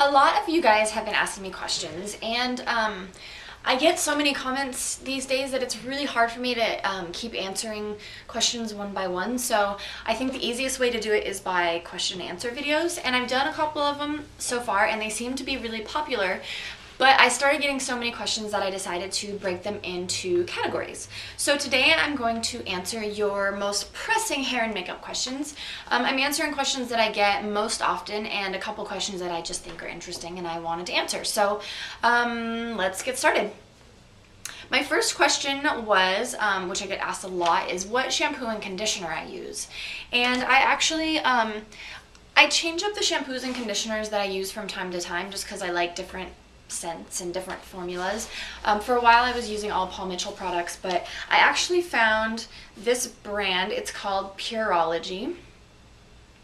A lot of you guys have been asking me questions, and I get so many comments these days that it's really hard for me to keep answering questions one by one. So I think the easiest way to do it is by question and answer videos, and I've done a couple of them so far, and they seem to be really popular. But I started getting so many questions that I decided to break them into categories. So today I'm going to answer your most pressing hair and makeup questions. I'm answering questions that I get most often and a couple questions that I just think are interesting and I wanted to answer. So let's get started. My first question was, which I get asked a lot, is what shampoo and conditioner I use. And I actually, I change up the shampoos and conditioners that I use from time to time just because I like different scents and different formulas. For a while I was using all Paul Mitchell products, but I actually found this brand. It's called Pureology,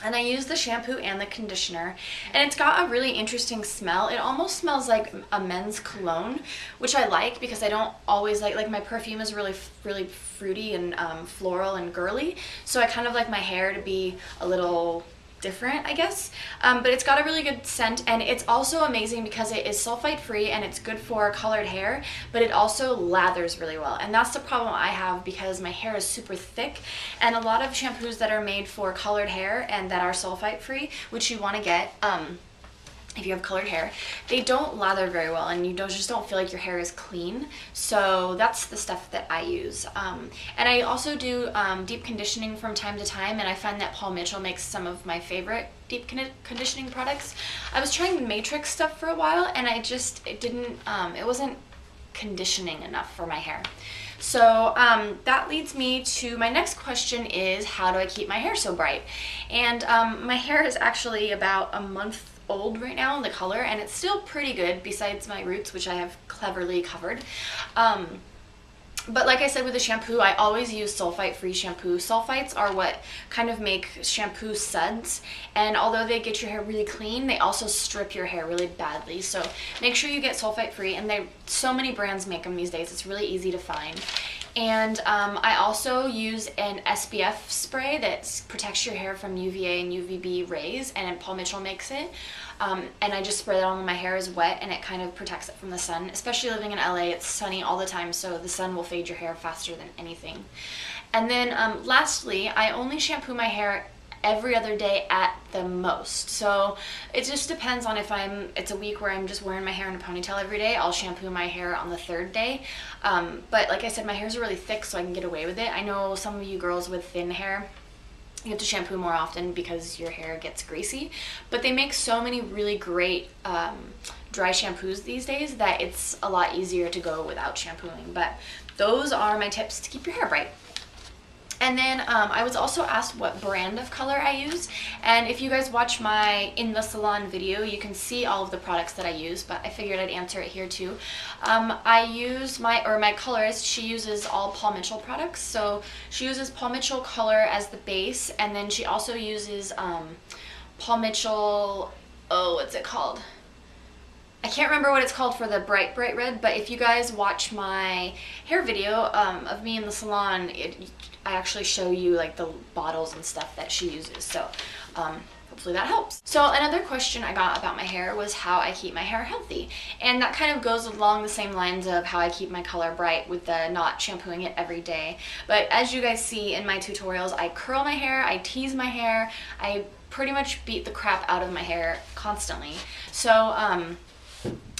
and I use the shampoo and the conditioner, and it's got a really interesting smell. It almost smells like a men's cologne, which I like because I don't always like my perfume is really fruity and floral and girly, so I kind of like my hair to be a little different, I guess. But it's got a really good scent, and it's also amazing because it is sulfite free and it's good for colored hair, but it also lathers really well. And that's the problem I have because my hair is super thick, and a lot of shampoos that are made for colored hair and that are sulfite free, which you want to get if you have colored hair, they don't lather very well, and you just don't feel like your hair is clean. So that's the stuff that I use. And I also do deep conditioning from time to time, and I find that Paul Mitchell makes some of my favorite deep conditioning products. I was trying the Matrix stuff for a while, and it wasn't conditioning enough for my hair. So that leads me to my next question is, how do I keep my hair so bright? And my hair is actually about a month old right now in the color, and it's still pretty good besides my roots, which I have cleverly covered. But like I said with the shampoo, I always use sulfite-free shampoo. Sulfites are what kind of make shampoo suds, and although they get your hair really clean, they also strip your hair really badly. So make sure you get sulfite-free, and so many brands make them these days. It's really easy to find. And I also use an SPF spray that protects your hair from UVA and UVB rays, and Paul Mitchell makes it. And I just spray that on when my hair is wet, and it kind of protects it from the sun. Especially living in LA, it's sunny all the time, so the sun will fade your hair faster than anything. And then lastly, I only shampoo my hair every other day at the most. So it just depends on if it's a week where I'm just wearing my hair in a ponytail every day, I'll shampoo my hair on the third day. But like I said, my hair's really thick, so I can get away with it. I know some of you girls with thin hair, you have to shampoo more often because your hair gets greasy, but they make so many really great dry shampoos these days that it's a lot easier to go without shampooing. But those are my tips to keep your hair bright. And then I was also asked what brand of color I use, and if you guys watch my In the Salon video, you can see all of the products that I use, but I figured I'd answer it here too. I use my colorist, she uses all Paul Mitchell products, so she uses Paul Mitchell color as the base, and then she also uses Paul Mitchell, what's it called? I can't remember what it's called for the bright red, but if you guys watch my hair video of me in the salon, I actually show you like the bottles and stuff that she uses, so hopefully that helps. So another question I got about my hair was how I keep my hair healthy, and that kind of goes along the same lines of how I keep my color bright with the not shampooing it every day. But as you guys see in my tutorials, I curl my hair, I tease my hair, I pretty much beat the crap out of my hair constantly. So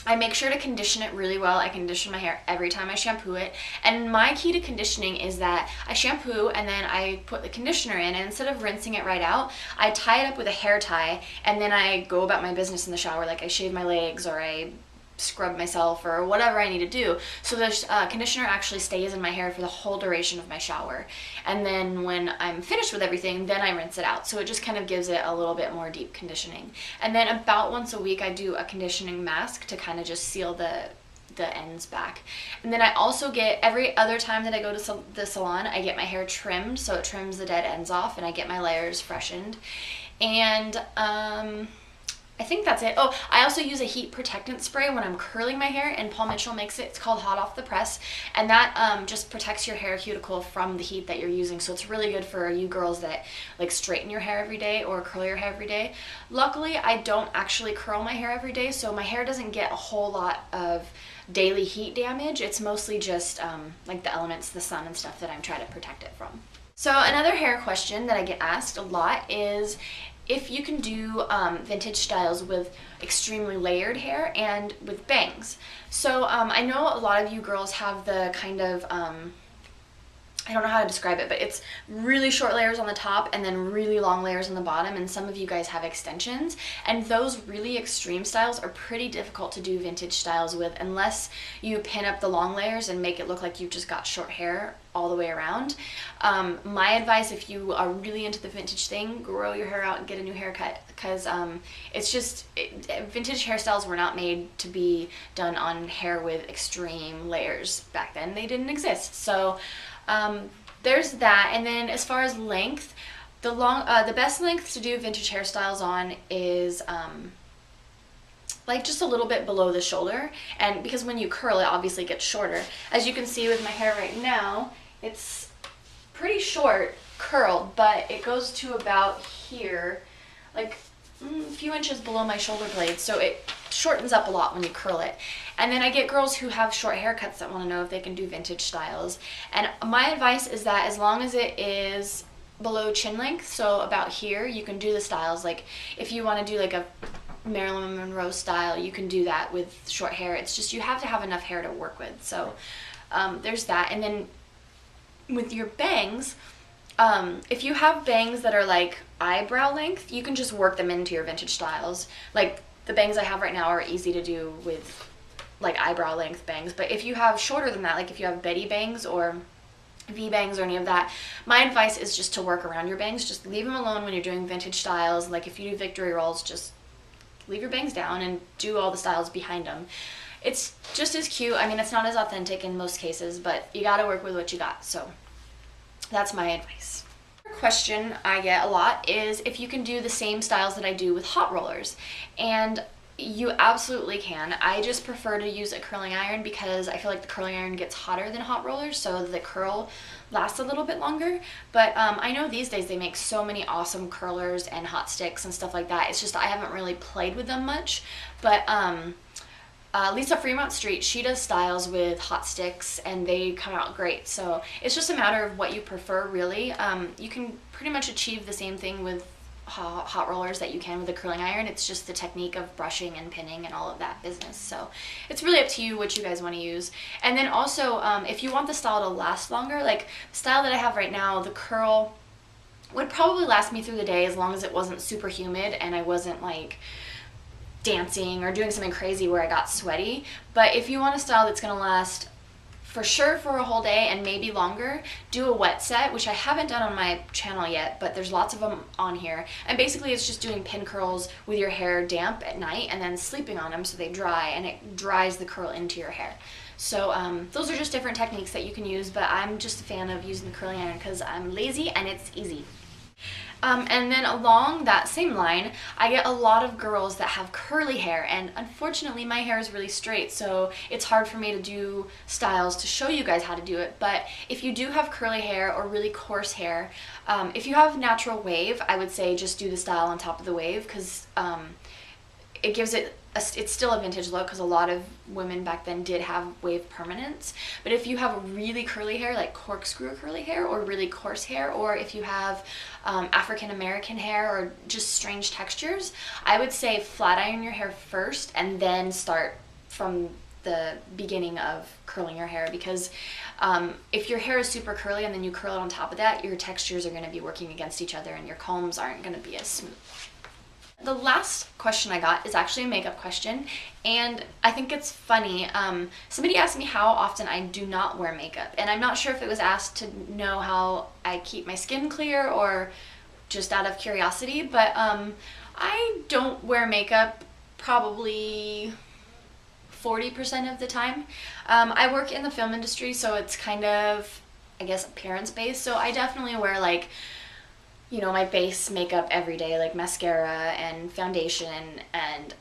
I make sure to condition it really well. I condition my hair every time I shampoo it. And my key to conditioning is that I shampoo and then I put the conditioner in, and instead of rinsing it right out, I tie it up with a hair tie, and then I go about my business in the shower. Like I shave my legs, or I scrub myself, or whatever I need to do. So the conditioner actually stays in my hair for the whole duration of my shower. And then when I'm finished with everything, then I rinse it out. So it just kind of gives it a little bit more deep conditioning. And then about once a week I do a conditioning mask to kind of just seal the ends back. And then I also get, every other time that I go to the salon, I get my hair trimmed, so it trims the dead ends off, and I get my layers freshened. And I think that's it. Oh, I also use a heat protectant spray when I'm curling my hair, and Paul Mitchell makes it. It's called Hot Off the Press, and that just protects your hair cuticle from the heat that you're using. So it's really good for you girls that like straighten your hair every day or curl your hair every day. Luckily, I don't actually curl my hair every day, so my hair doesn't get a whole lot of daily heat damage. It's mostly just like the elements, the sun and stuff that I'm trying to protect it from. So another hair question that I get asked a lot is if you can do vintage styles with extremely layered hair and with bangs. So I know a lot of you girls have the kind of, I don't know how to describe it, but it's really short layers on the top and then really long layers on the bottom, and some of you guys have extensions, and those really extreme styles are pretty difficult to do vintage styles with unless you pin up the long layers and make it look like you've just got short hair all the way around. My advice, if you are really into the vintage thing, grow your hair out and get a new haircut, because it's just, vintage hairstyles were not made to be done on hair with extreme layers. Back then they didn't exist. So there's that. And then as far as length, the best length to do vintage hairstyles on is like just a little bit below the shoulder, and because when you curl it obviously gets shorter. As you can see with my hair right now, it's pretty short curled, but it goes to about here, like a few inches below my shoulder blade, so it shortens up a lot when you curl it. And then I get girls who have short haircuts that want to know if they can do vintage styles, and my advice is that as long as it is below chin length, so about here, you can do the styles. Like if you want to do like a Marilyn Monroe style, you can do that with short hair. It's just you have to have enough hair to work with. So there's that. And then with your bangs, if you have bangs that are like eyebrow length, you can just work them into your vintage styles. Like the bangs I have right now are easy to do with like eyebrow length bangs, but if you have shorter than that, like if you have Betty bangs or V bangs or any of that, my advice is just to work around your bangs. Just leave them alone when you're doing vintage styles. Like if you do victory rolls, just leave your bangs down and do all the styles behind them. It's just as cute. I mean, it's not as authentic in most cases, but you gotta work with what you got. So that's my advice. Another question I get a lot is if you can do the same styles that I do with hot rollers. And you absolutely can. I just prefer to use a curling iron because I feel like the curling iron gets hotter than hot rollers, so the curl lasts a little bit longer. But I know these days they make so many awesome curlers and hot sticks and stuff like that. It's just I haven't really played with them much. But Lisa Fremont Street, she does styles with hot sticks and they come out great. So it's just a matter of what you prefer, really. You can pretty much achieve the same thing with hot rollers that you can with a curling iron. It's just the technique of brushing and pinning and all of that business. So it's really up to you what you guys want to use. And then also, if you want the style to last longer, like the style that I have right now, the curl would probably last me through the day as long as it wasn't super humid and I wasn't like dancing or doing something crazy where I got sweaty. But if you want a style that's going to last for sure for a whole day and maybe longer, do a wet set, which I haven't done on my channel yet, but there's lots of them on here. And basically it's just doing pin curls with your hair damp at night and then sleeping on them so they dry, and it dries the curl into your hair. So those are just different techniques that you can use, but I'm just a fan of using the curling iron because I'm lazy and it's easy. And then along that same line, I get a lot of girls that have curly hair, and unfortunately my hair is really straight, so it's hard for me to do styles to show you guys how to do it. But if you do have curly hair or really coarse hair, if you have natural wave, I would say just do the style on top of the wave, because it gives it it's still a vintage look, because a lot of women back then did have wave permanence. But if you have really curly hair, like corkscrew curly hair, or really coarse hair, or if you have African American hair or just strange textures, I would say flat iron your hair first and then start from the beginning of curling your hair, because if your hair is super curly and then you curl it on top of that, your textures are going to be working against each other and your combs aren't going to be as smooth. The last question I got is actually a makeup question, and I think it's funny. Somebody asked me how often I do not wear makeup, and I'm not sure if it was asked to know how I keep my skin clear or just out of curiosity, but I don't wear makeup probably 40% of the time. I work in the film industry, so it's kind of, I guess, appearance based, so I definitely wear like you know, my base makeup every day, like mascara and foundation and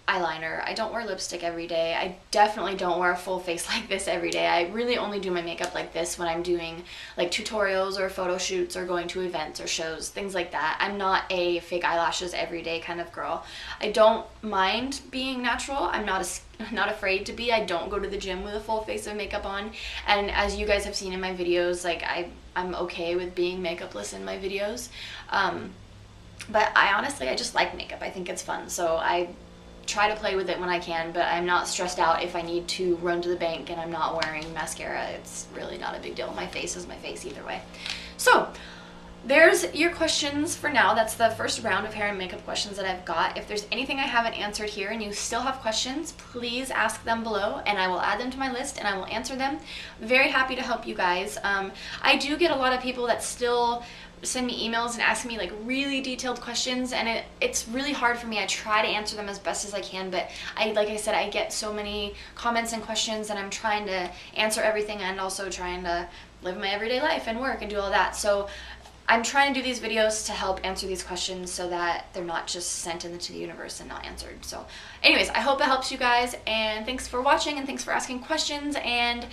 eyeliner. I don't wear lipstick every day. I definitely don't wear a full face like this every day. I really only do my makeup like this when I'm doing like tutorials or photo shoots or going to events or shows, things like that. I'm not a fake eyelashes every day kind of girl. I don't mind being natural. I'm not afraid to be. I don't go to the gym with a full face of makeup on. And as you guys have seen in my videos, like I'm okay with being makeupless in my videos. But I just like makeup. I think it's fun. So I try to play with it when I can, but I'm not stressed out if I need to run to the bank and I'm not wearing mascara. It's really not a big deal. My face is my face either way. So there's your questions for now. That's the first round of hair and makeup questions that I've got. If there's anything I haven't answered here and you still have questions, please ask them below and I will add them to my list and I will answer them. Very happy to help you guys. I do get a lot of people that still send me emails and ask me like really detailed questions, and it's really hard for me. I try to answer them as best as I can, but like I said, I get so many comments and questions and I'm trying to answer everything and also trying to live my everyday life and work and do all that. So I'm trying to do these videos to help answer these questions so that they're not just sent into the universe and not answered. So anyways, I hope it helps you guys, and thanks for watching and thanks for asking questions, and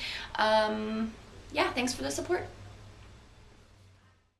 yeah, thanks for the support.